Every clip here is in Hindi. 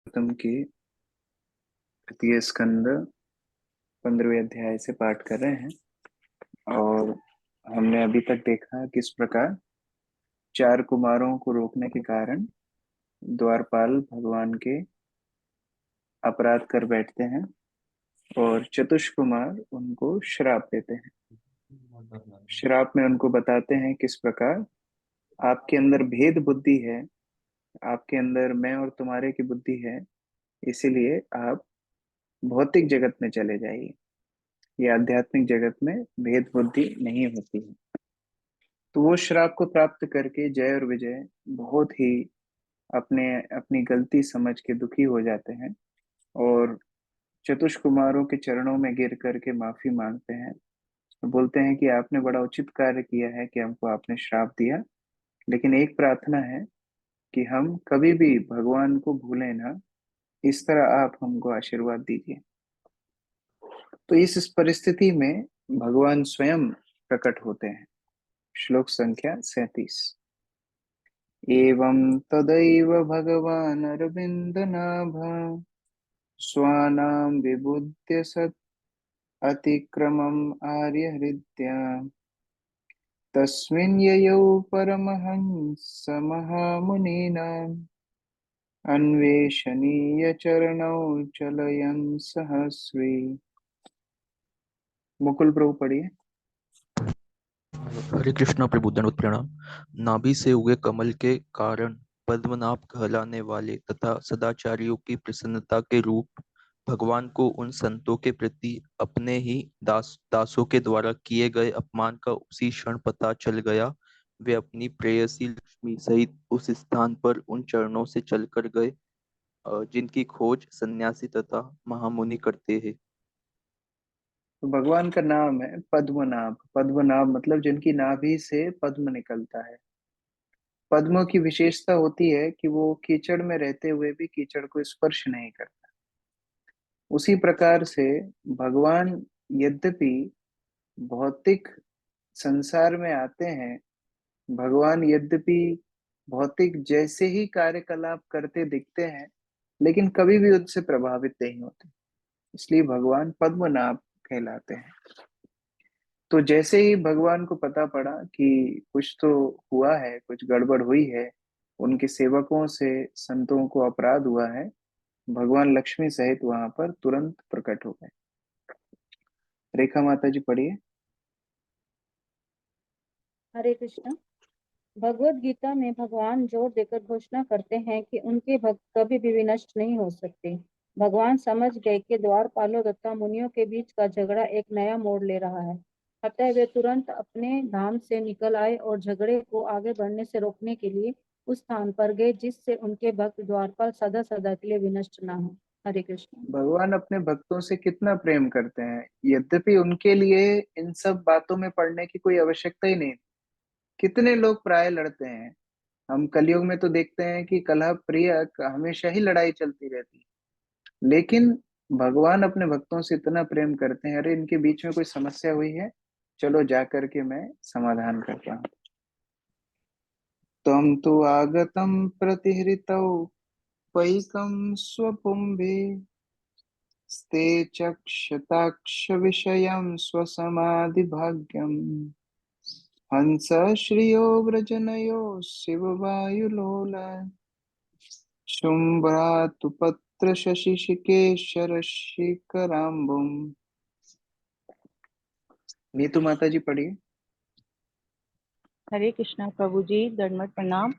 तुम की तृतीय स्कंद 15वें अध्याय से पाठ कर रहे हैं। और हमने अभी तक देखा किस प्रकार चार कुमारों को रोकने के कारण द्वारपाल भगवान के अपराध कर बैठते हैं और चतुष कुमार उनको श्राप देते हैं। श्राप में उनको बताते हैं किस प्रकार आपके अंदर भेद बुद्धि है, आपके अंदर मैं और तुम्हारे की बुद्धि है, इसीलिए आप भौतिक जगत में चले जाइए। ये आध्यात्मिक जगत में भेद बुद्धि नहीं होती है। तो वो श्राप को प्राप्त करके जय और विजय बहुत ही अपने अपनी गलती समझ के दुखी हो जाते हैं और चतुष कुमारों के चरणों में गिर करके माफी मांगते हैं। तो बोलते हैं कि आपने बड़ा उचित कार्य किया है कि हमको आपने श्राप दिया, लेकिन एक प्रार्थना है कि हम कभी भी भगवान को भूलें ना, इस तरह आप हमको आशीर्वाद दीजिए। तो इस परिस्थिति में भगवान स्वयं प्रकट होते हैं। श्लोक संख्या 37। एवं तदैव भगवान् अरविन्दनाभ स्वानां विबुध्य सत् अतिक्रमम् आर्यहृद्या तस्मिन् ययौ परमहंसमहामुनीनाम् अन्वेषणीय चरणौ चलयन् सहस्री। मुकुल प्रभु पढ़िए। हरे कृष्णा प्रभु दंडवत प्रणाम। नाभि से उगे कमल के कारण पद्मनाभ कहलाने वाले तथा सदाचारियों की प्रसन्नता के रूप भगवान को उन संतों के प्रति अपने ही दासों के द्वारा किए गए अपमान का उसी क्षण पता चल गया। वे अपनी प्रेयसी लक्ष्मी सहित उस स्थान पर उन चरणों से चलकर गए जिनकी खोज सन्यासी तथा महामुनि करते हैं। तो भगवान का नाम है पद्मनाभ। पद्मनाभ मतलब जिनकी नाभि से पद्म निकलता है। पद्मों की विशेषता होती है कि वो कीचड़ में रहते हुए भी कीचड़ को स्पर्श नहीं करता। उसी प्रकार से भगवान यद्यपि भौतिक संसार में आते हैं, भगवान यद्यपि भौतिक जैसे ही कार्यकलाप करते दिखते हैं, लेकिन कभी भी उनसे प्रभावित नहीं होते। इसलिए भगवान पद्मनाभ कहलाते हैं। तो जैसे ही भगवान को पता पड़ा कि कुछ तो हुआ है, कुछ गड़बड़ हुई है, उनके सेवकों से संतों को अपराध हुआ है, भगवान लक्ष्मी सहित वहां पर तुरंत प्रकट हो गए। रेखा माता जी पढ़िए। हरे कृष्ण। भगवत गीता में भगवान जोर देकर घोषणा करते हैं कि उनके भक्त कभी भी विनष्ट नहीं हो सकते। भगवान समझ गए कि द्वारपालों तथा मुनियों के बीच का झगड़ा एक नया मोड़ ले रहा है। अतः वे तुरंत अपने धाम से निकल आए और झगड़े को आगे बढ़ने से रोकने के लिए उस स्थान पर गए जिससे उनके भक्त द्वारपाल सदा सदा के लिए विनष्ट ना हो। हरे कृष्ण। भगवान अपने भक्तों से कितना प्रेम करते हैं, यद्यपि उनके लिए इन सब बातों में पड़ने की कोई आवश्यकता ही नहीं। कितने लोग प्राय लड़ते हैं। हम कलयुग में तो देखते हैं कि कलह प्रिय हमेशा ही लड़ाई चलती रहती है, लेकिन भगवान अपने भक्तों से इतना प्रेम करते हैं, अरे इनके बीच में कोई समस्या हुई है, चलो जा करके मैं समाधान करता हूँ। तम तो आगतम प्रतिहृतौ पैकम स्वपुंभे स्ते चक्षताक्ष विषयं स्वसमाधिभाग्यम् हंस श्रियो व्रजनयो शिववायुलोला शुम्भ्रातु पत्र शशिशिकेशरशिखराम्बुम्। नीतू माता जी पढ़िए। हरे कृष्णा प्रभु जी दंडवत प्रणाम।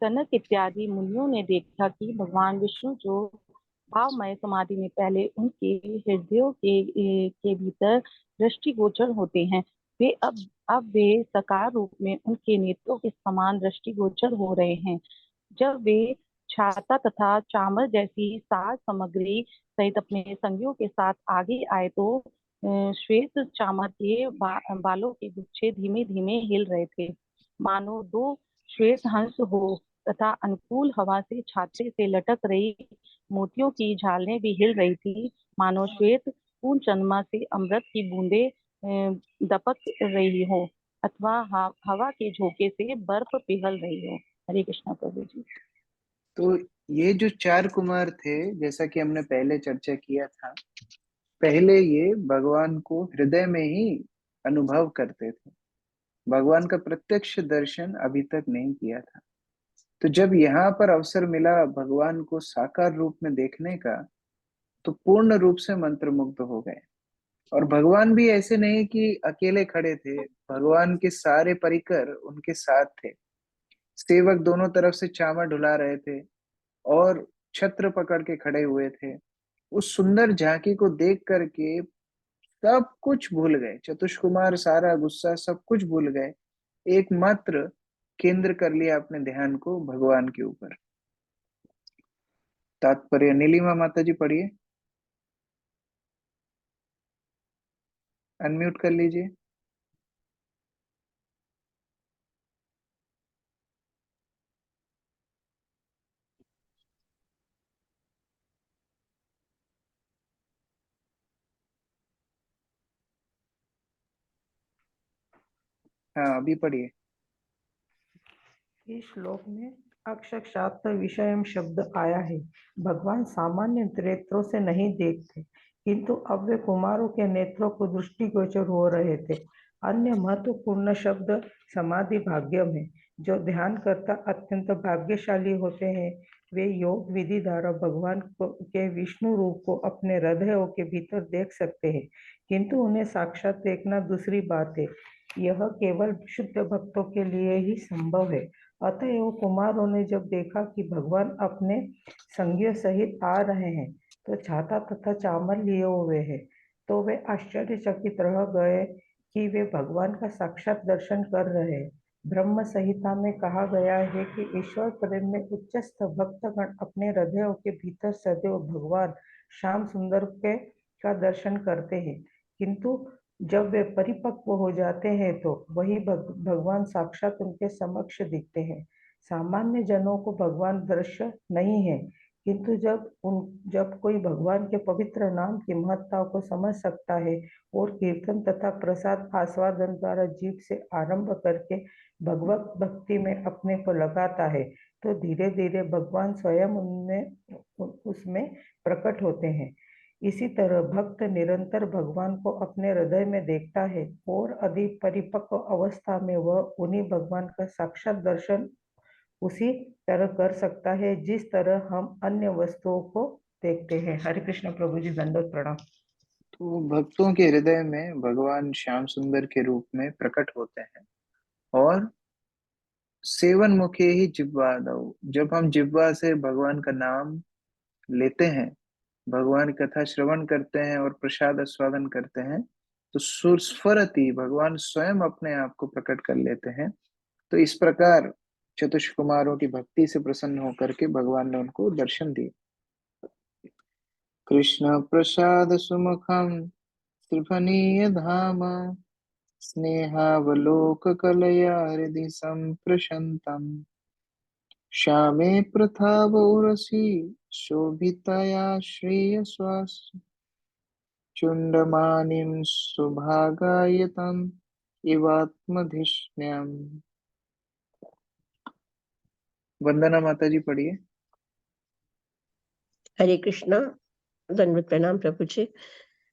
सनक इत्यादि मुनियों ने देखा कि भगवान विष्णु जो भावमय समाधि में पहले उनके हृदयों के भीतर दृष्टिगोचर होते हैं, वे अब वे साकार रूप में उनके नेत्रों के समान दृष्टिगोचर हो रहे हैं। जब वे छाता तथा चामर जैसी साज सामग्री सहित अपने संगियों के साथ आगे आए तो श्वेत चामर के बालों के गुच्छे धीमे धीमे हिल रहे थे, मानो दो श्वेत हंस हो, तथा अनुकूल हवा से छाते से लटक रही मोतियों की झालरें भी हिल रही थी, मानो श्वेत पूर्ण चंद्रमा से अमृत की बूंदे दपक रही हो अथवा हवा के झोंके से बर्फ पिघल रही हो। हरे कृष्णा प्रभु जी। तो ये जो चार कुमार थे, जैसा कि हमने पहले चर्चा किया था, पहले ये भगवान को हृदय में ही अनुभव करते थे, भगवान का प्रत्यक्ष दर्शन अभी तक नहीं किया था। तो जब यहाँ पर अवसर मिला भगवान को साकार रूप में देखने का, तो पूर्ण रूप से मंत्रमुग्ध हो गए। और भगवान भी ऐसे नहीं कि अकेले खड़े थे, भगवान के सारे परिकर उनके साथ थे। सेवक दोनों तरफ से चामर ढुला रहे थे और छत्र पकड़ के खड़े हुए थे। उस सुंदर झांकी को देख करके सब कुछ भूल गए, चतुष्कुमार सारा गुस्सा सब कुछ भूल गए, एकमात्र केंद्र कर लिया अपने ध्यान को भगवान के ऊपर। तात्पर्य नीलिमा माता जी पढ़िए, अनम्यूट कर लीजिए। हाँ अभी पढ़िए। इस श्लोक में अक्षक्षात विषयम शब्द आया है। भगवान सामान्य नेत्रों से नहीं देखते, किंतु अब वे कुमारों के नेत्रों को दृष्टिगोचर हो रहे थे। अन्य महत्वपूर्ण शब्द समाधि भाग्यम है। जो ध्यान करता अत्यंत भाग्यशाली होते हैं, वे योग विधि द्वारा भगवान के विष्णु रूप को अपने हृदयों के भीतर देख सकते हैं, किंतु उन्हें साक्षात देखना दूसरी बात है। यह केवल शुद्ध भक्तों के लिए ही संभव है। अतएव कुमारों ने जब देखा कि भगवान अपने संगियों सहित आ रहे हैं, तो छाता तथा चामर लिए हुए हैं, तो वे आश्चर्यचकित रह गए कि वे भगवान का साक्षात दर्शन कर रहे हैं। ब्रह्म संहिता में कहा गया है कि ईश्वर प्रेम में उच्चस्थ भक्तगण अपने हृदयों के भीतर सदैव भगवान श्याम सुंदर के का दर्शन करते हैं, किंतु जब वे परिपक्व हो जाते हैं तो वही भगवान साक्षात उनके समक्ष दिखते हैं। सामान्य जनों को भगवान दृश्य नहीं है, किंतु जब कोई भगवान के पवित्र नाम की महत्ता को समझ सकता है और कीर्तन तथा प्रसाद आस्वादन द्वारा जीव से आरंभ करके भगवत भक्ति में अपने को लगाता है, तो धीरे धीरे भगवान स्वयं उसमें प्रकट होते हैं। इसी तरह भक्त निरंतर भगवान को अपने हृदय में देखता है और अधिक परिपक्व अवस्था में वह उन्हीं भगवान का साक्षात दर्शन उसी तरह कर सकता है जिस तरह हम अन्य वस्तुओं को देखते हैं। हरे कृष्ण प्रभु जी, दंडवत प्रणाम। तो भक्तों के हृदय में भगवान श्याम सुंदर के रूप में प्रकट होते हैं। और सेवन मुखे ही जिह्वा दो, जब हम जिह्वा से भगवान का नाम लेते हैं, भगवान की कथा श्रवण करते हैं और प्रसाद आस्वादन करते हैं, तो सुस्फरति भगवान स्वयं अपने आप को प्रकट कर लेते हैं। तो इस प्रकार चतुष कुमारों की भक्ति से प्रसन्न होकर के भगवान ने उनको दर्शन दिए। कृष्ण प्रसाद सुमुखम त्रिभनीय धाम, स्नेहावलोक कलया हृदि संप्रशंतम, श्यामे प्रथावोरसी शोभितया श्रेयस्वास, चुंडमानिं सुभागायतम इवात्मधिष्ण्यम्। वंदना माता जी पढ़िए। हरे कृष्णा, दंडवत प्रणाम प्रभु जी।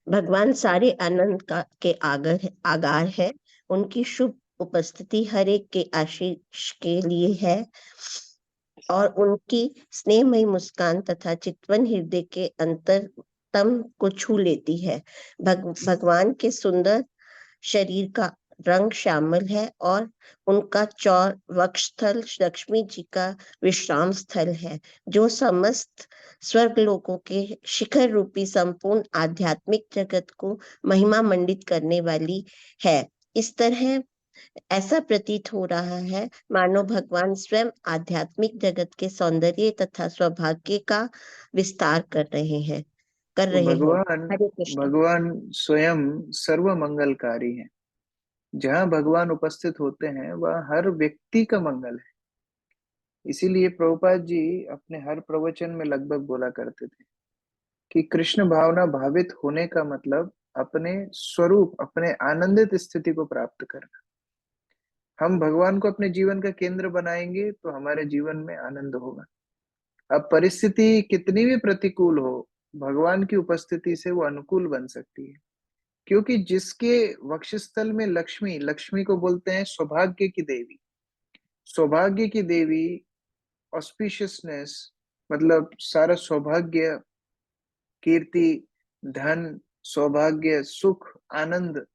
भगवान सारे आनंद के आगार है। उनकी शुभ उपस्थिति हर एक के आशीष के लिए है और उनकी स्नेहमयी मुस्कान तथा चितवन हृदय के अंतरतम को छू लेती है। भगवान के सुंदर शरीर का रंग श्यामल है और उनका चौर वक्षस्थल लक्ष्मी जी का विश्राम स्थल है, जो समस्त स्वर्ग लोकों के शिखर रूपी संपूर्ण आध्यात्मिक जगत को महिमा मंडित करने वाली है। इस तरह ऐसा प्रतीत हो रहा है मानो भगवान स्वयं आध्यात्मिक जगत के सौंदर्य तथा सौभाग्य का विस्तार कर रहे हैं। तो भगवान हरे कृष्ण। भगवान स्वयं सर्व मंगलकारी है। जहाँ भगवान उपस्थित होते हैं वह हर व्यक्ति का मंगल है। इसीलिए प्रभुपाद जी अपने हर प्रवचन में लगभग बोला करते थे कि कृष्ण भावना भावित होने का मतलब अपने स्वरूप, अपने आनंदित स्थिति को प्राप्त करना। हम भगवान को अपने जीवन का केंद्र बनाएंगे तो हमारे जीवन में आनंद होगा। अब परिस्थिति कितनी भी प्रतिकूल हो, भगवान की उपस्थिति से वो अनुकूल बन सकती है, क्योंकि जिसके वक्षस्थल में लक्ष्मी, लक्ष्मी को बोलते हैं सौभाग्य की देवी, सौभाग्य की देवी, ऑस्पिशियसनेस, मतलब सारा सौभाग्य, कीर्ति, धन, सौभाग्य, सुख, आनंद,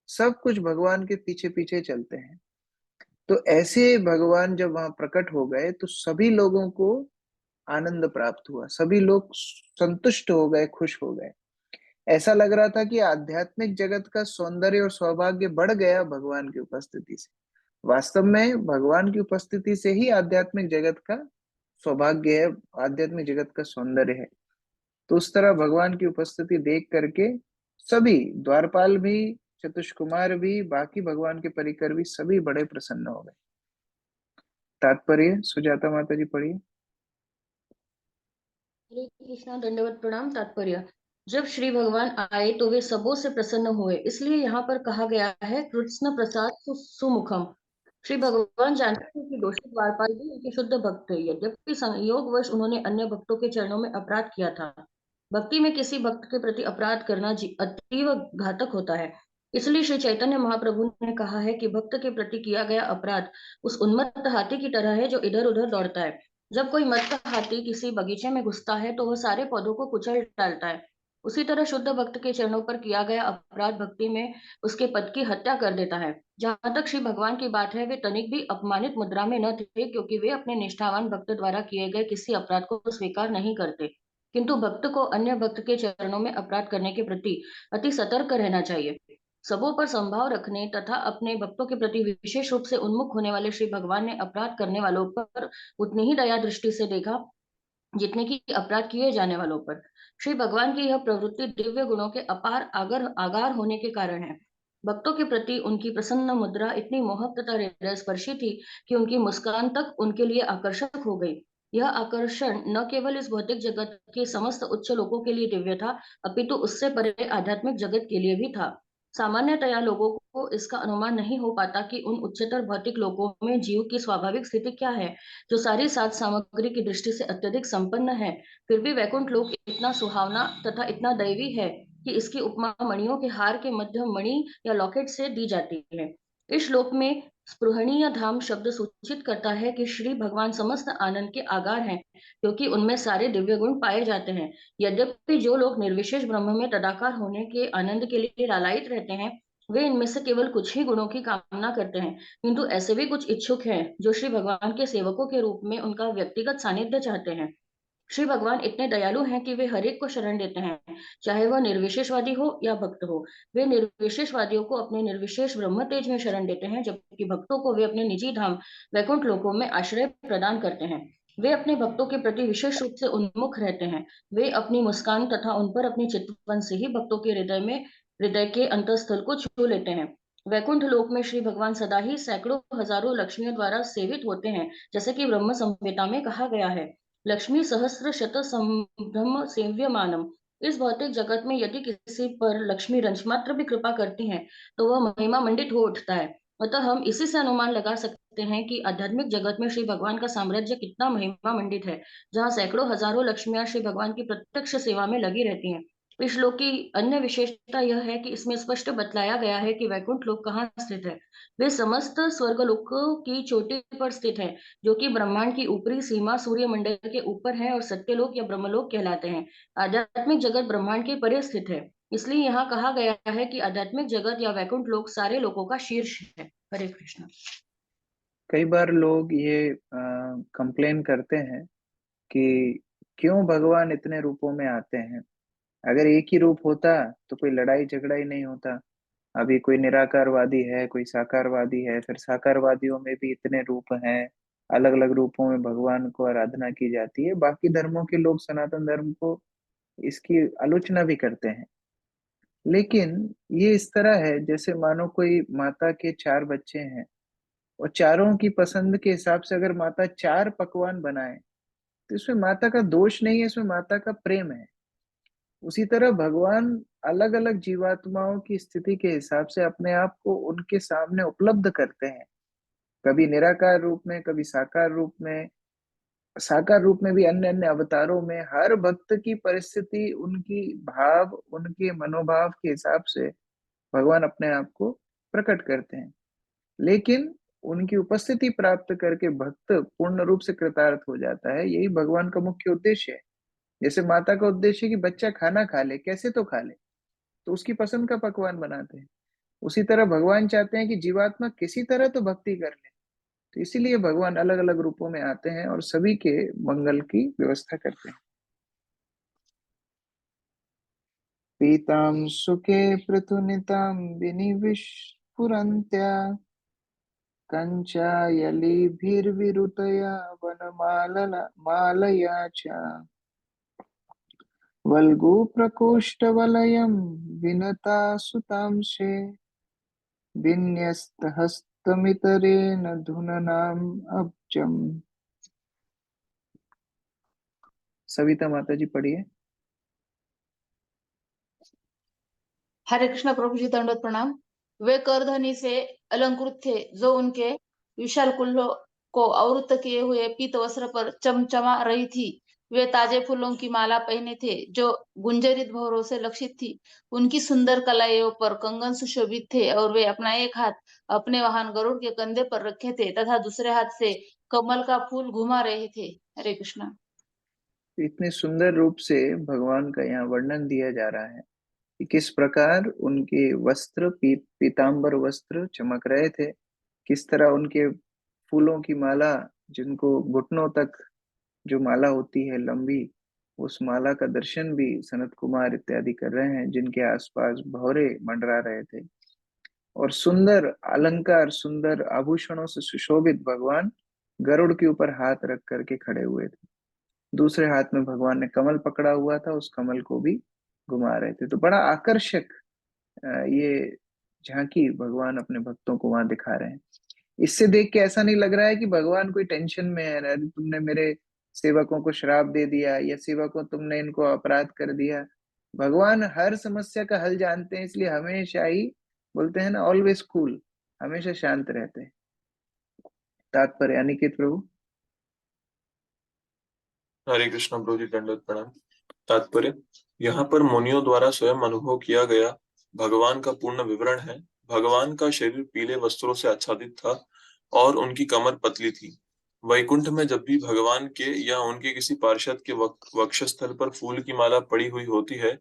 सब कुछ भगवान के पीछे पीछे चलते हैं। तो ऐसे भगवान जब वहां प्रकट हो गए तो सभी लोगों को आनंद प्राप्त हुआ, सभी लोग संतुष्ट हो गए, खुश हो गए। ऐसा लग रहा था कि आध्यात्मिक जगत का सौंदर्य और सौभाग्य बढ़ गया भगवान की उपस्थिति से। वास्तव में भगवान की उपस्थिति से ही आध्यात्मिक जगत का सौभाग्य है, आध्यात्मिक जगत का सौंदर्य है। तो उस तरह भगवान की उपस्थिति देख करके सभी, द्वारपाल भी, चतुष कुमार भी, बाकी भगवान के परिकर भी, सभी बड़े प्रसन्न हो गए। तात्पर्य सुजाता माता जी पढ़िए। हरे कृष्णा, दंडवत प्रणाम। तात्पर्य: जब श्री भगवान आए तो वे सबों से प्रसन्न हुए, इसलिए यहाँ पर कहा गया है कृष्ण प्रसाद सुमुखम। श्री भगवान जानते थे कि दोषी द्वारपाल भी उनके शुद्ध भक्त थे, यद्यपि संयोगवश उन्होंने अन्य भक्तों के चरणों में अपराध किया था। भक्ति में किसी भक्त के प्रति अपराध करना अतीव घातक होता है। इसलिए श्री चैतन्य महाप्रभु ने कहा है कि भक्त के प्रति किया गया अपराध उस उन्मत्त हाथी की तरह है जो इधर उधर दौड़ता है। जब कोई मत्त हाथी किसी बगीचे में घुसता है तो वह सारे पौधों को कुचल डालता है। उसी तरह शुद्ध भक्त के चरणों पर किया गया अपराध भक्ति में उसके पद की हत्या कर देता है। जहां तक श्री भगवान की बात है, वे तनिक भी अपमानित मुद्रा में न थे, क्योंकि वे अपने निष्ठावान भक्त द्वारा किए गए किसी अपराध को स्वीकार नहीं करते। किंतु भक्त को अन्य भक्त के चरणों में अपराध करने के प्रति अति सतर्क रहना चाहिए। सबों पर संभाव रखने तथा अपने भक्तों के प्रति विशेष रूप से उन्मुख होने वाले श्री भगवान ने अपराध करने वालों पर उतनी ही दया दृष्टि से देखा जितने की अपराध किए जाने वालों पर। श्री भगवान की यह प्रवृत्ति दिव्य गुणों के अपार आगार होने के कारण है। भक्तों के प्रति उनकी प्रसन्न मुद्रा इतनी मोहक तथा हृदय स्पर्शी थी कि उनकी मुस्कान तक उनके लिए आकर्षक हो गई। यह आकर्षण न केवल इस भौतिक जगत के समस्त उच्च लोगों के लिए दिव्य था, अपितु उससे परे आध्यात्मिक जगत के लिए भी था। सामान्यतया लोगों को इसका अनुमान नहीं हो पाता कि उन उच्चतर भौतिक लोकों में जीव की स्वाभाविक स्थिति क्या है, जो सारी साध सामग्री की दृष्टि से अत्यधिक संपन्न है। फिर भी वैकुंठ लोक इतना सुहावना तथा इतना दैवी है कि इसकी उपमा मणियों के हार के मध्य मणि या लॉकेट से दी जाती है। इस श्लोक में स्पृहणीय धाम शब्द सूचित करता है कि श्री भगवान समस्त आनंद के आगार हैं, क्योंकि उनमें सारे दिव्य गुण पाए जाते हैं। यद्यपि जो लोग निर्विशेष ब्रह्म में तदाकार होने के आनंद के लिए लालायित रहते हैं, वे इनमें से केवल कुछ ही गुणों की कामना करते हैं। किंतु ऐसे भी कुछ इच्छुक हैं जो श्री भगवान के सेवकों के रूप में उनका व्यक्तिगत सानिध्य चाहते हैं। श्री भगवान इतने दयालु हैं कि वे हर एक को शरण देते हैं, चाहे वह निर्विशेषवादी हो या भक्त हो। वे निर्विशेषवादियों को अपने निर्विशेष ब्रह्म तेज में शरण देते हैं, जबकि भक्तों को वे अपने निजी धाम वैकुंठ लोकों में आश्रय प्रदान करते हैं। वे अपने भक्तों के प्रति विशेष रूप से उन्मुख रहते हैं। वे अपनी मुस्कान तथा उन पर अपनी चितवन से ही भक्तों के हृदय के अंतस्थल को छू लेते हैं। वैकुंठ लोक में श्री भगवान सदा ही सैकड़ों हजारों लक्ष्मियों द्वारा सेवित होते हैं, जैसे कि ब्रह्म संहिता में कहा गया है, लक्ष्मी सहस्र शत संभ्रम सेव्यमानम। इस भौतिक जगत में यदि किसी पर लक्ष्मी रंच मात्र भी कृपा करती हैं, तो वह महिमा मंडित हो उठता है। अतः हम इसी से अनुमान लगा सकते हैं कि आध्यात्मिक जगत में श्री भगवान का साम्राज्य कितना महिमा मंडित है, जहाँ सैकड़ों हजारों लक्ष्मियां श्री भगवान की प्रत्यक्ष सेवा में लगी रहती हैं। इस श्लोक की अन्य विशेषता यह है कि इसमें स्पष्ट बतलाया गया है कि वैकुंठ लोक कहाँ स्थित है। वे समस्त स्वर्ग लोकों की चोटी पर स्थित है, जो कि ब्रह्मांड की ऊपरी सीमा सूर्य मंडल के ऊपर है और सत्यलोक या ब्रह्मलोक कहलाते हैं। आध्यात्मिक जगत ब्रह्मांड के परे स्थित है, इसलिए यहाँ कहा गया है कि आध्यात्मिक जगत या वैकुंठ लोक सारे लोकों का शीर्ष है। हरे कृष्ण। कई बार लोग ये कंप्लेन करते हैं कि क्यों भगवान इतने रूपों में आते हैं, अगर एक ही रूप होता तो कोई लड़ाई झगड़ा ही नहीं होता। अभी कोई निराकारवादी है, कोई साकारवादी है, फिर साकारवादियों में भी इतने रूप हैं, अलग अलग रूपों में भगवान को आराधना की जाती है। बाकी धर्मों के लोग सनातन धर्म को इसकी आलोचना भी करते हैं। लेकिन ये इस तरह है जैसे मानो कोई माता के 4 बच्चे हैं और चारों की पसंद के हिसाब से अगर माता 4 पकवान बनाए तो इसमें माता का दोष नहीं है, इसमें माता का प्रेम है। उसी तरह भगवान अलग अलग जीवात्माओं की स्थिति के हिसाब से अपने आप को उनके सामने उपलब्ध करते हैं, कभी निराकार रूप में, कभी साकार रूप में, साकार रूप में भी अन्य अन्य अवतारों में हर भक्त की परिस्थिति, उनकी भाव, उनके मनोभाव के हिसाब से भगवान अपने आप को प्रकट करते हैं। लेकिन उनकी उपस्थिति प्राप्त करके भक्त पूर्ण रूप से कृतार्थ हो जाता है, यही भगवान का मुख्य उद्देश्य है। जैसे माता का उद्देश्य है कि बच्चा खाना खा ले, कैसे तो खा ले, तो उसकी पसंद का पकवान बनाते हैं। उसी तरह भगवान चाहते हैं कि जीवात्मा किसी तरह तो भक्ति कर ले, तो इसीलिए भगवान अलग अलग रूपों में आते हैं और सभी के मंगल की व्यवस्था करते हैं। पीतां सुखे पृथुनितां विनिविस्फुरन्त्या कञ्चायलिभिर्विरुतया वनमालया च वल्गुप्रकोष्ठवलयं विनता सुतांशे विन्यस्तहस्तमितरेण धुननाम् अब्जम्। सविता माता जी पढ़िए। हरे कृष्ण प्रभु जी, दंडवत प्रणाम। वे करधनी से अलंकृत थे, जो उनके विशाल कुल्लों को आवृत किए हुए पीत वस्त्र पर चमचमा रही थी। वे ताजे फूलों की माला पहने थे, जो गुंजरित भौरों से लक्षित थी। उनकी सुंदर कलाइयों पर कंगन सुशोभित थे, और वे अपना एक हाथ अपने वाहन गरुड़ के कंधे पर रखे थे तथा दूसरे हाथ से कमल का फूल घुमा रहे थे। हरे कृष्ण। इतने सुंदर रूप से भगवान का यहाँ वर्णन दिया जा रहा है कि किस प्रकार उनके वस्त्र पीतांबर वस्त्र चमक रहे थे, किस तरह उनके फूलों की माला, जिनको घुटनों तक जो माला होती है लंबी, उस माला का दर्शन भी सनत कुमार इत्यादि कर रहे हैं, जिनके आसपास भौरे मंडरा रहे थे। और सुंदर अलंकार, सुंदर आभूषणों से सुशोभित भगवान गरुड़ के ऊपर हाथ रख करके खड़े हुए थे। दूसरे हाथ में भगवान ने कमल पकड़ा हुआ था, उस कमल को भी घुमा रहे थे। तो बड़ा आकर्षक ये झांकी भगवान अपने भक्तों को वहां दिखा रहे हैं। इससे देख के ऐसा नहीं लग रहा है कि भगवान कोई टेंशन में है, अरे तुमने मेरे सेवकों को श्राप दे दिया, या सेवकों तुमने इनको अपराध कर दिया। भगवान हर समस्या का हल जानते हैं, इसलिए हमेशा ही बोलते हैं ना, ऑलवेज कूल, हमेशा शांत रहते हैं। तात्पर्य अनिकेत प्रभु। हरे कृष्ण प्रभु जी, दंडवत प्रणाम। तात्पर्य, यहाँ पर मुनियों द्वारा स्वयं अनुभव किया गया भगवान का पूर्ण विवरण है। भगवान का शरीर पीले वस्त्रों से आच्छादित था और उनकी कमर पतली थी। वैकुंठ में जब भी भगवान के या उनके किसी पार्षद के वक्षस्थल पर फूल की माला पड़ी हुई होती है,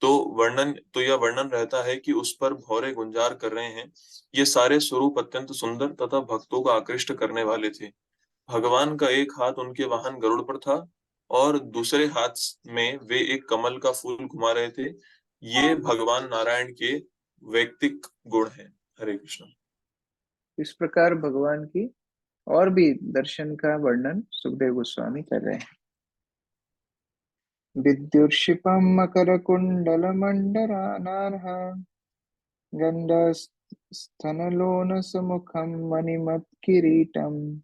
तो यह वर्णन रहता है कि उस पर भौरे गुंजार कर रहे हैं। ये सारे स्वरूप अत्यंत सुंदर तथा भक्तों को आकृष्ट करने वाले थे। भगवान का एक हाथ उनके वाहन गरुड़ पर था और दूसरे हाथ में वे एक कमल का फूल घुमा रहे थे। ये भगवान नारायण के वैयक्तिक गुण हैं। हरे कृष्ण। इस प्रकार भगवान की और भी दर्शन का वर्णन सुखदेव गोस्वामी कर रहे हैं। विद्युर्षिपं मकरकुण्डलमण्डरानार्ह गण्डस्तनलोलसमुखं मणिमत्किरीटम्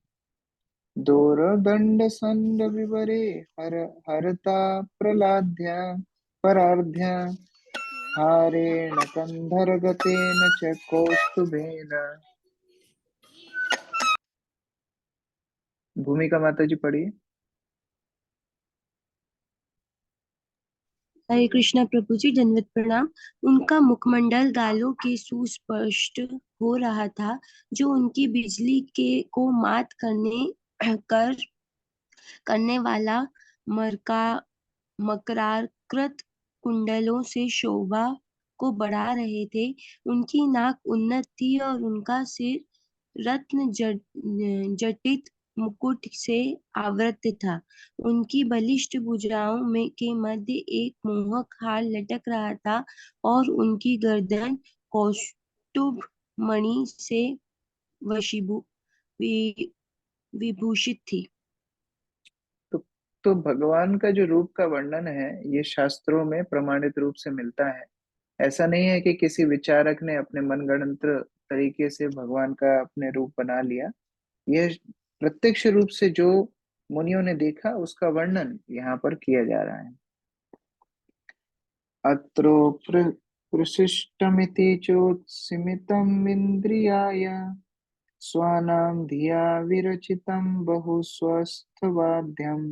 दोरदण्डसण्डविवरे हरता प्रलाद्या परार्ध्या हारेण कन्धरगतेन च कौस्तुभेन। भूमिका माता जी पढ़िए। हरे कृष्णा प्रभु जी, दंडवत प्रणाम। उनका मुखमंडल गालों के सुस्पष्ट हो रहा था, जो उनकी बिजली के को मात करने वाला मकराकृत कुंडलों से शोभा को बढ़ा रहे थे। उनकी नाक उन्नत थी और उनका सिर रत्न जटित मुकुट से आवृत था। उनकी बलिष्ठ भुजाओं में के मध्य एक मोहक हार लटक रहा था और उनकी गर्दन कौस्तुभ मणि से विभूषित थी। तो भगवान का जो रूप का वर्णन है, ये शास्त्रों में प्रमाणित रूप से मिलता है। ऐसा नहीं है कि किसी विचारक ने अपने मनगढ़ंत तरीके से भगवान का अपने रूप बना लिया। यह प्रत्यक्ष रूप से जो मुनियों ने देखा, उसका वर्णन यहाँ पर किया जा रहा है। अत्रो प्रशिष्टमिति चोत्सिमितम् इन्द्रियाय स्वानां धिया विरचितं बहुस्वस्थवाद्यं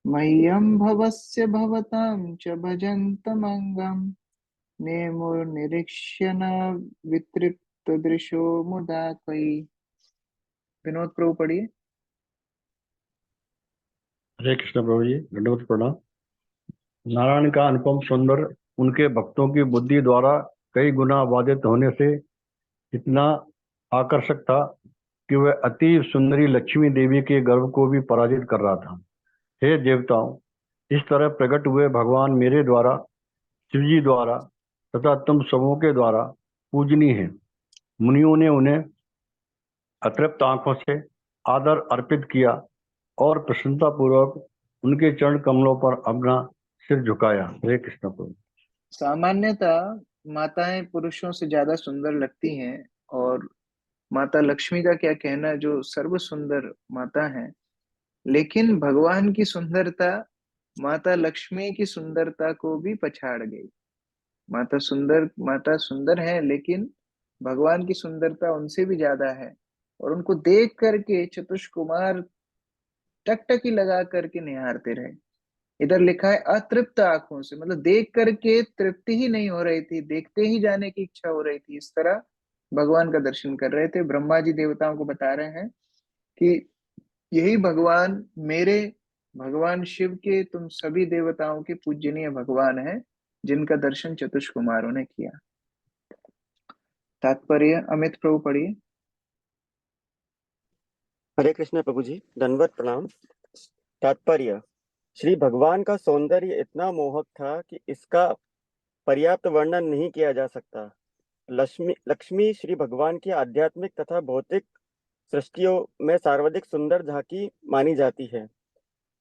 मह्यं भवस्य भवतां च भजन्तमङ्गम् नेमुर्निरीक्ष्य न वितृप्तदृशो मुदा कई। विनोद प्रभु पढ़िए। हरे कृष्ण प्रभु जी, दंडवत प्रणाम। नारायण का अनुपम सौंदर्य उनके भक्तों की बुद्धि द्वारा कई गुना बाधित होने से इतना आकर्षक था कि वह अति सुंदरी लक्ष्मी देवी के गर्भ को भी पराजित कर रहा था। हे देवताओं, इस तरह प्रकट हुए भगवान मेरे द्वारा, शिव जी द्वारा तथा तुम सबों के द्वारा पूजनीय हैं। मुनियों ने उन्हें अतृप्त आंखों से आदर अर्पित किया और प्रसन्नता पूर्वक उनके चरण कमलों पर अपना सिर झुकाया। हरे कृष्ण प्रभु। सामान्यतः माताएं पुरुषों से ज्यादा सुंदर लगती हैं, और माता लक्ष्मी का क्या कहना, जो सर्व सुंदर माता है। लेकिन भगवान की सुंदरता माता लक्ष्मी की सुंदरता को भी पछाड़ गई। माता सुंदर है, लेकिन भगवान की सुंदरता उनसे भी ज्यादा है। और उनको देख करके चतुष्कुमार टकटकी लगा करके निहारते रहे। इधर लिखा है अतृप्त आंखों से, मतलब देख करके तृप्ति ही नहीं हो रही थी, देखते ही जाने की इच्छा हो रही थी। इस तरह भगवान का दर्शन कर रहे थे। ब्रह्मा जी देवताओं को बता रहे हैं कि यही भगवान मेरे, भगवान शिव के, तुम सभी देवताओं के पूजनीय भगवान है, जिनका दर्शन चतुष्कुमारों ने किया। तात्पर्य अमित प्रभु पढ़िए। हरे कृष्ण प्रभु जी, दंडवत प्रणाम। तात्पर्य: श्री भगवान का सौंदर्य इतना मोहक था कि इसका पर्याप्त वर्णन नहीं किया जा सकता। लक्ष्मी श्री भगवान की आध्यात्मिक तथा भौतिक सृष्टियों में सर्वाधिक सुंदर झांकी मानी जाती है।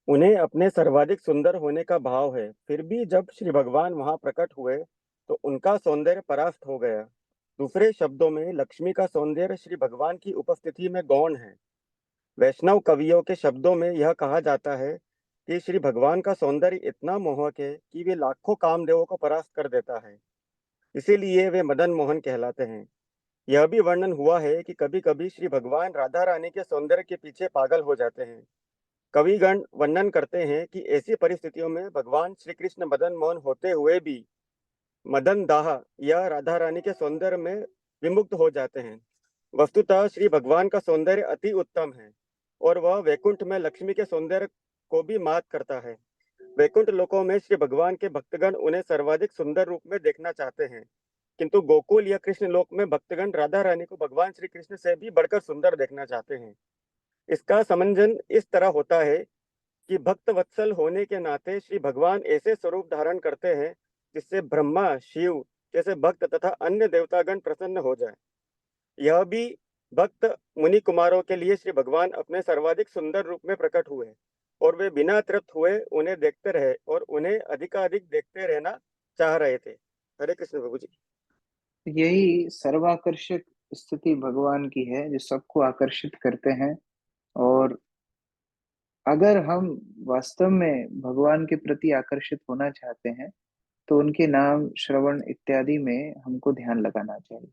उन्हें अपने सर्वाधिक सुंदर होने का भाव है, फिर भी जब श्री भगवान वहां प्रकट हुए तो उनका सौंदर्य परास्त हो गया। दूसरे शब्दों में लक्ष्मी का सौंदर्य श्री भगवान की उपस्थिति में गौण है। वैष्णव कवियों के शब्दों में यह कहा जाता है कि श्री भगवान का सौंदर्य इतना मोहक है कि वे लाखों कामदेवों को परास्त कर देता है, इसीलिए वे मदन मोहन कहलाते हैं। यह भी वर्णन हुआ है कि कभी कभी श्री भगवान राधा रानी के सौंदर्य के पीछे पागल हो जाते हैं। कविगण वर्णन करते हैं कि ऐसी परिस्थितियों में भगवान श्री कृष्ण मदन मोहन होते हुए भी मदन दाह या राधा रानी के सौंदर्य में विमुक्त हो जाते हैं। वस्तुतः श्री भगवान का सौंदर्य अति उत्तम है और वह वैकुंठ में लक्ष्मी के सौंदर्य को भी मात करता है। वैकुंठ लोकों में श्री भगवान के भक्तगण उन्हें सर्वाधिक सुंदर रूप में देखना चाहते हैं, किंतु गोकुल या कृष्ण लोक में भक्तगण राधा रानी को भगवान श्री कृष्ण से भी बढ़कर सुंदर देखना चाहते हैं। इसका समंजन इस तरह होता है कि भक्त वत्सल होने के नाते श्री भगवान ऐसे स्वरूप धारण करते हैं जिससे ब्रह्मा, शिव जैसे भक्त तथा अन्य देवतागण प्रसन्न हो जाए। यह भी भक्त मुनि कुमारों के लिए श्री भगवान अपने सर्वाधिक सुंदर रूप में प्रकट हुए और वे बिना तृप्त हुए उन्हें देखते रहे और उन्हें अधिकाधिक देखते रहना चाह रहे थे। हरे कृष्ण प्रभु जी। यही सर्वाकर्षक स्थिति भगवान की है, जो सबको आकर्षित करते हैं। और अगर हम वास्तव में भगवान के प्रति आकर्षित होना चाहते हैं, तो उनके नाम श्रवण इत्यादि में हमको ध्यान लगाना चाहिए।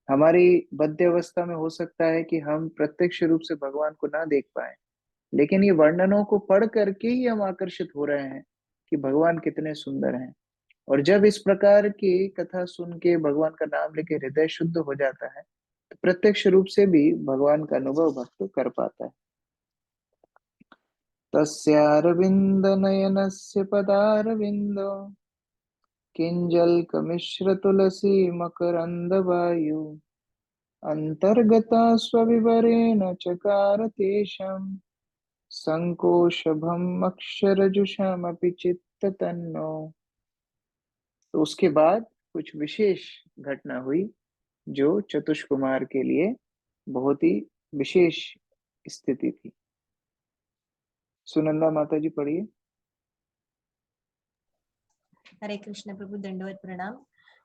हमारी बद्ध अवस्था में हो सकता है कि हम प्रत्यक्ष रूप से भगवान को ना देख पाए, लेकिन ये वर्णनों को पढ़ करके ही हम आकर्षित हो रहे हैं कि भगवान कितने सुंदर हैं। और जब इस प्रकार की कथा सुन के भगवान का नाम लेके हृदय शुद्ध हो जाता है, तो प्रत्यक्ष रूप से भी भगवान का अनुभव भक्त कर पाता है। तस्यारविंद नयनस्य पदारविंदो किंजल्कमिश्र तुलसी मकरंद वायु अंतर्गता स्वविवरेण चकार तेषां संकोशभम अक्षरजुषमपि चित्त तन्नो। तो उसके बाद कुछ विशेष घटना हुई जो चतुष्कुमार के लिए बहुत ही विशेष स्थिति थी। सुनंदा माता जी पढ़िए। हरे कृष्ण प्रभु, दंडवत प्रणाम।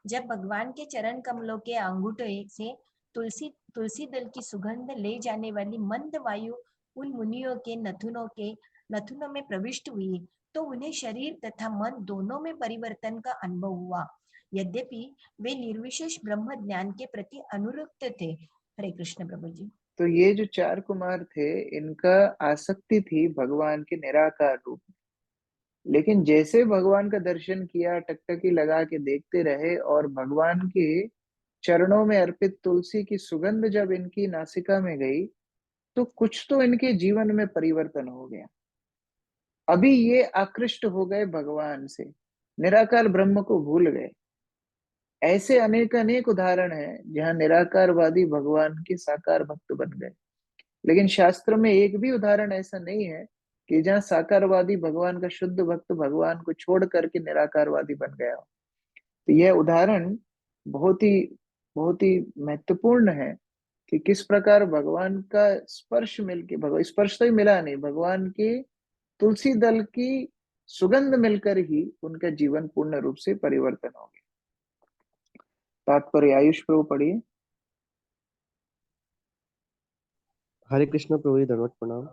जब भगवान के चरण कमलों के अंगूठे से तुलसी दल की सुगंध ले जाने वाली मंद वायु उन मुनियों के नथुनों में प्रविष्ट हुई, तो उन्हें शरीर तथा मन दोनों में परिवर्तन का अनुभव हुआ। यद्यपि वे निर्विशेष ब्रह्म ज्ञान के प्रति अनुरक्त थे, हरे कृष्ण प्रभु जी। तो ये जो 4 कुमार थे, इनका आसक्ति थी भगवान के निराकार रूप में। लेकिन जैसे भगवान का दर्शन किया, टकटकी लगा के देखते रहे, और भगवान के चरणों में अर्पित तुलसी की सुगंध जब इनकी नासिका में गई, तो कुछ तो इनके जीवन में परिवर्तन हो गया। अभी ये आकृष्ट हो गए भगवान से, निराकार ब्रह्म को भूल गए। ऐसे अनेक अनेक उदाहरण हैं जहां निराकारवादी भगवान के साकार भक्त बन गए। लेकिन शास्त्र में एक भी उदाहरण ऐसा नहीं है कि जहां साकारवादी भगवान का शुद्ध भक्त भगवान को छोड़ करके निराकारवादी बन गया हो। तो यह उदाहरण बहुत ही बहुत ही महत्वपूर्ण है कि किस प्रकार भगवान का स्पर्श मिलके, भगवान स्पर्श तो ही मिला नहीं, भगवान के तुलसी दल की सुगंध मिलकर ही उनका जीवन पूर्ण रूप से परिवर्तन हो गया। तात्पर्य आयुष प्रभु पढ़िए। हरे कृष्ण प्रभु जी, दंडवत प्रणाम।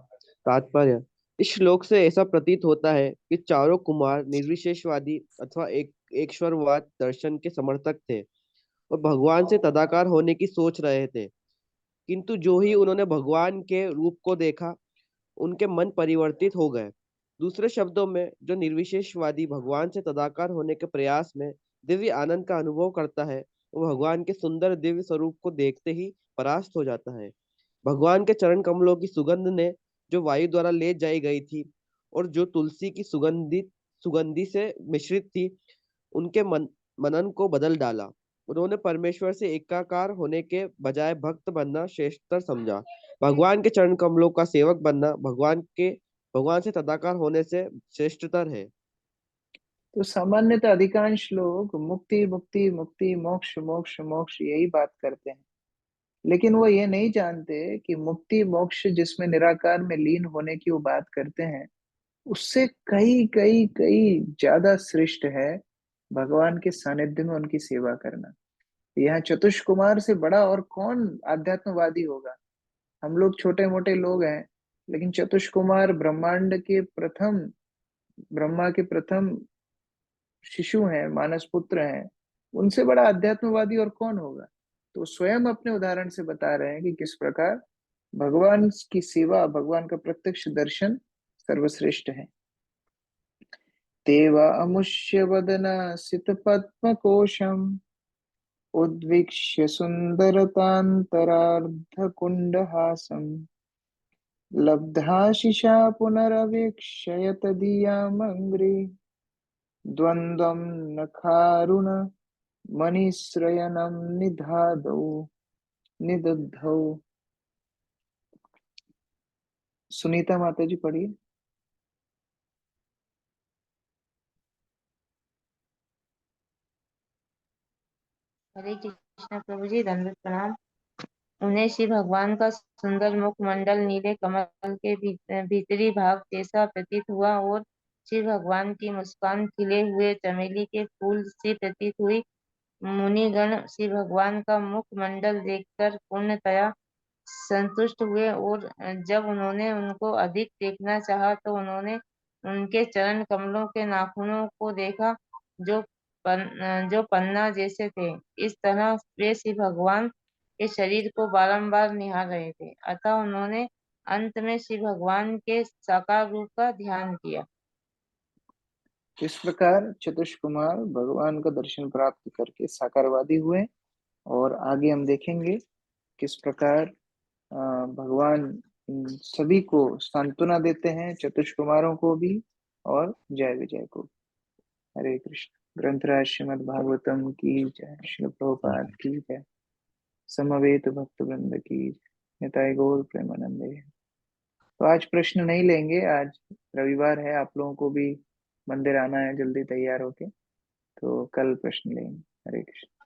तात्पर्य, इस श्लोक से ऐसा प्रतीत होता है कि चारों कुमार निर्विशेषवादी अथवा एक ईश्वरवाद दर्शन के समर्थक थे और भगवान से तदाकार होने की सोच रहे थे, किंतु जो ही उन्होंने भगवान के रूप को देखा, उनके मन परिवर्तित हो गए। दूसरे शब्दों में, जो निर्विशेषवादी भगवान से तदाकार होने के प्रयास में दिव्य आनंद का अनुभव करता है, वो भगवान के सुंदर दिव्य स्वरूप को देखते ही परास्त हो जाता है। भगवान के चरण कमलों की सुगंध ने जो वायु द्वारा ले जाई गई थी और जो तुलसी की सुगंधी से मिश्रित थी, उनके मनन को बदल डाला। उन्होंने परमेश्वर से एकाकार होने के बजाय भक्त बनना श्रेष्ठतर समझा। भगवान के चरण कमलों का सेवक बनना भगवान से तदाकार होने से श्रेष्ठतर है। तो सामान्यतः अधिकांश लोग मुक्ति मुक्ति मुक्ति, मोक्ष मोक्ष मोक्ष यही बात करते हैं, लेकिन वो ये नहीं जानते कि मुक्ति मोक्ष जिसमें निराकार में लीन होने की वो बात करते हैं, उससे कई कई कई ज्यादा श्रेष्ठ है भगवान के सानिध्य में उनकी सेवा करना। यहाँ चतुष कुमार से बड़ा और कौन आध्यात्मवादी होगा। हम लोग छोटे मोटे लोग हैं, लेकिन चतुष कुमार ब्रह्मांड के प्रथम, ब्रह्मा के प्रथम शिशु हैं, मानस पुत्र हैं। उनसे बड़ा आध्यात्मवादी और कौन होगा। तो स्वयं अपने उदाहरण से बता रहे हैं कि किस प्रकार भगवान की सेवा, भगवान का प्रत्यक्ष दर्शन सर्वश्रेष्ठ है। तेवा अमुष्य वदना सित पद्म कोशम उद्वीक्ष्य सुंदरतांतरार्ध कुंडहासम लब्धाशिषा पुनरवेक्षयत दीयामंग्रे द्वंद्वं नखारुण मणिश्रयणं निदधौ। सुनीता माता जी पढ़िए। हरे कृष्ण प्रभु जी, दंडवत प्रणाम। उन्हें श्री भगवान का सुंदर मुखमंडल नीले कमल के भीतरी भाग जैसा प्रतीत हुआ और श्री भगवान की मुस्कान खिले हुए चमेली के फूल सी प्रतीत हुई। मुनिगण श्री भगवान का मुखमंडल देखकर पूर्णतया संतुष्ट हुए और जब उन्होंने उनको अधिक देखना चाहा तो उन्होंने उनके चरण कमलों के नाखूनों को देखा जो जो पन्ना जैसे थे। इस तरह वे श्री भगवान के शरीर को बारंबार निहार रहे थे, अतः उन्होंने अंत में श्री भगवान के साकार रूप का ध्यान किया। इस प्रकार चतुष कुमार भगवान का दर्शन प्राप्त करके साकारवादी हुए, और आगे हम देखेंगे किस प्रकार भगवान इन सभी को सांत्वना देते हैं, चतुष कुमारों को भी और जय विजय को। हरे कृष्ण। ग्रंथराज श्रीमद् भागवतम की जय, श्री प्रभुपाद की जय, समवेत भक्त वृंद की जय, निताई गौर प्रेमानंदे। तो आज प्रश्न नहीं लेंगे, आज रविवार है, आप लोगों को भी मंदिर आना है जल्दी तैयार होके, तो कल प्रश्न लेंगे। हरे कृष्ण।